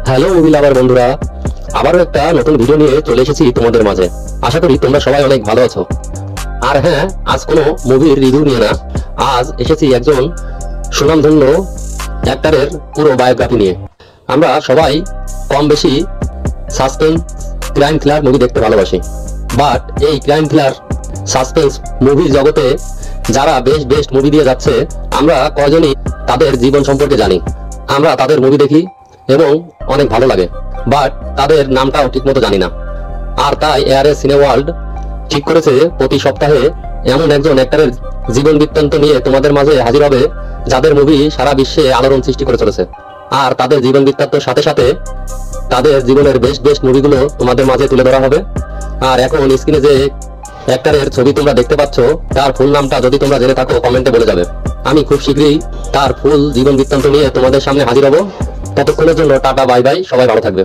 Hello movie lover বন্ধুরা, আবারও একটা নতুন ভিডিও নিয়ে চলে এসেছি তোমাদের মাঝে। আশা করি তোমরা সবাই অনেক ভালো আছো। আর হ্যাঁ, আজ কোনো মুভির রিভিউ নিয়ে না, আজ এসেছি একজন সুনামধন্য অ্যাক্টরের পুরো বায়োগ্রাফি নিয়ে। আমরা সবাই কম বেশি সাসপেন্স ক্রাইম থ্রিলার মুভি দেখতে ভালোবাসি, বাট এই ক্রাইম থ্রিলার সাসপেন্স মুভির জগতে যারা বেস্ট মুভি দিয়ে যাচ্ছে, আমরা কয়জনই তাদের জীবন সম্পর্কে জানি। আমরা তাদের মুভি দেখি এবং অনেক ভালো লাগে, বাট তাদের নামটাও ঠিক মতো জানি না। আর তাই ARS সিনে ওয়ার্ল্ড ঠিক করেছে প্রতি সপ্তাহে এমন একজন অ্যাক্টরের জীবন বৃত্তান্ত নিয়ে তোমাদের মাঝে হাজির হবে, যাদের মুভি সারা বিশ্বে আলোড়ন সৃষ্টি করে চলেছে। আর তাদের জীবন বৃত্তান্তের সাথে সাথে তাদের জীবনের বেস্ট মুভিগুলো তোমাদের মাঝে তুলে ধরা হবে। আর এখন স্ক্রিনে যে অ্যাক্টরের ছবি তোমরা দেখতে পাচ্ছ, তার ফুল নামটা যদি তোমরা জেনে থাকো কমেন্টে বলে যাবে। আমি খুব শীঘ্রই তার ফুল জীবন বৃত্তান্ত নিয়ে তোমাদের সামনে হাজির হব। ততক্ষণের জন্য টাটা, বাই বাই, সবাই ভালো থাকবে।